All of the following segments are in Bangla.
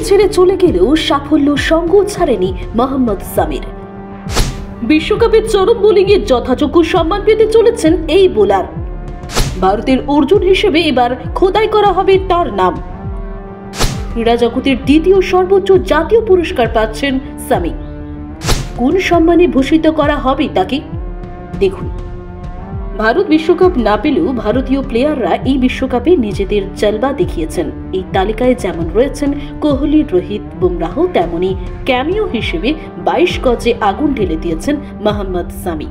ছেড়ে চলে গেলেও সাফল্য সঙ্গ ছাড়েনি মোহাম্মদ সামির। বিশ্বকাপের চরম বোলিংয়ে যথাযোগ্য সম্মান পেতে চলেছেন এই বোলার। ভারতের অর্জুন হিসেবে এবার খোদাই করা হবে তার নাম। ক্রীড়া জগতের দ্বিতীয় সর্বোচ্চ জাতীয় পুরস্কার পাচ্ছেন সামি। কোন সম্মানে ভূষিত করা হবে তাকে দেখুন। ভারত বিশ্বকাপ না পেলেও ভারতীয় প্লেয়াররা এই বিশ্বকাপে নিজেদের জলবা দেখিয়েছেন। এই তালিকায় যেমন রয়েছেন কোহলি, রোহিত, বুমরাহ, তেমনি ক্যামিও হিসেবে 22 গজে আগুন ঢেলে দিয়েছেন মোহাম্মদ সামি।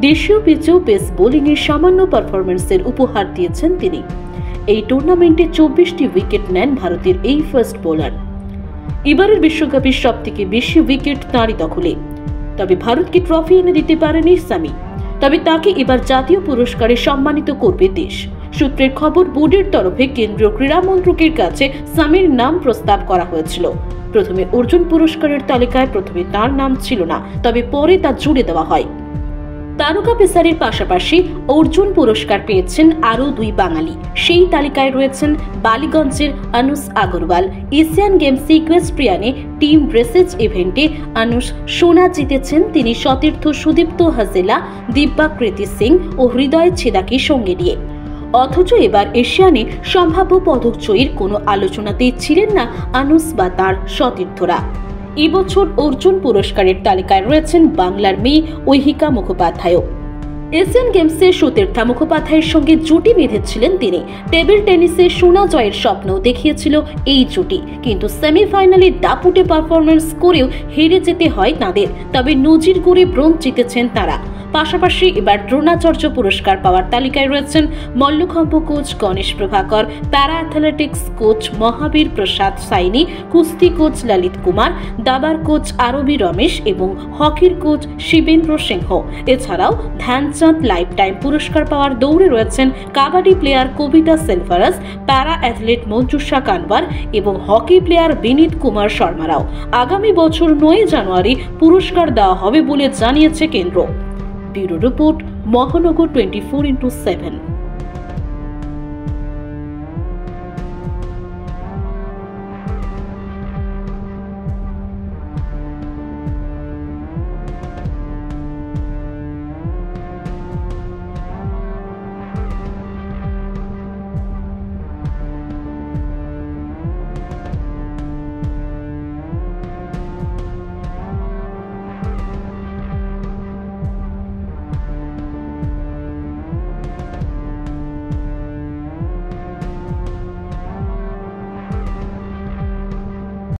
দেশীয় পিচেও পেস বোলিংয়ে সামান্য পারফরমেন্সের উপহার দিয়েছেন তিনি। এই টুর্নামেন্টে 24টি উইকেট নেন ভারতের এই ফাস্ট বোলার। এবারের বিশ্বকাপে সবথেকে বেশি উইকেট তাঁরই দখলে। তবে ভারতকে ট্রফি এনে দিতে পারেনি সামি। তবে তাকে এবার জাতীয় পুরস্কারে সম্মানিত করবে দেশ। সূত্রের খবর, বোর্ডের তরফে কেন্দ্রীয় ক্রীড়া মন্ত্রকের কাছে সামির নাম প্রস্তাব করা হয়েছিল। প্রথমে অর্জুন পুরস্কারের তালিকায় প্রথমে তার নাম ছিল না, তবে পরে তা জুড়ে দেওয়া হয়। তারকা পেসারের পাশাপাশি অর্জুন পুরস্কার পেয়েছেন আরও 2 বাঙালি। সেই তালিকায় রয়েছেন বালিগঞ্জের আনুস আগরওয়াল। এশিয়ান গেমসে ইকুয়েস্ট্রিয়ানে টিম ড্রেসেজ ইভেন্টে আনুস সোনা জিতেছেন। তিনি সতীর্থ সুদীপ্ত হাজেলা, দিব্যাকৃতি সিং ও হৃদয় ছেদাকে সঙ্গে নিয়ে। অথচ এবার এশিয়ানে সম্ভাব্য পদকজয়ীর কোনো আলোচনাতেই ছিলেন না আনুস বা তার সতীর্থরা। এবছর অর্জুন পুরস্কারের তালিকায় রয়েছেন বাংলার মেয়ে ঐহিকা মুখোপাধ্যায়ও। এশিয়ান গেমসে সুতীর্থা মুখোপাধ্যায়ের সঙ্গে জুটি বেঁধেছিলেন তিনি। টেবিল টেনিসে সোনা জয়ের স্বপ্ন দেখিয়েছিল এই জুটি, কিন্তু সেমিফাইনালে দাপুটে পারফরমেন্স করেও হেরে যেতে হয় তাদের। তবে নজির গড়ে ব্রোঞ্জ জিতেছেন তারা। পাশাপাশি এবার দ্রোণাচার্য পুরস্কার পাওয়ার তালিকায় রয়েছেন mallakhamb coach Ganesh Prabhakar, para athletics coach Mahavir Prasad Saini, কুস্তি কোচ ললিত কুমার, দাবার কোচ আরবি রমেশ এবং হকির কোচ শিবেন্দ্র সিংহ। এছাড়াও ধ্যানচাঁদ লাইফ টাইম পুরস্কার পাওয়ার দৌড়ে রয়েছেন কাবাডি প্লেয়ার কবিতা সেলফারাস, প্যারা অ্যাথলেট মঞ্জুষা কানওয়ার এবং হকি প্লেয়ার বিনীত কুমার শর্মারাও। আগামী বছর 9 জানুয়ারি পুরস্কার দেওয়া হবে বলে জানিয়েছে কেন্দ্র। ব্যুরো রিপোর্ট, মহানগর 24x7।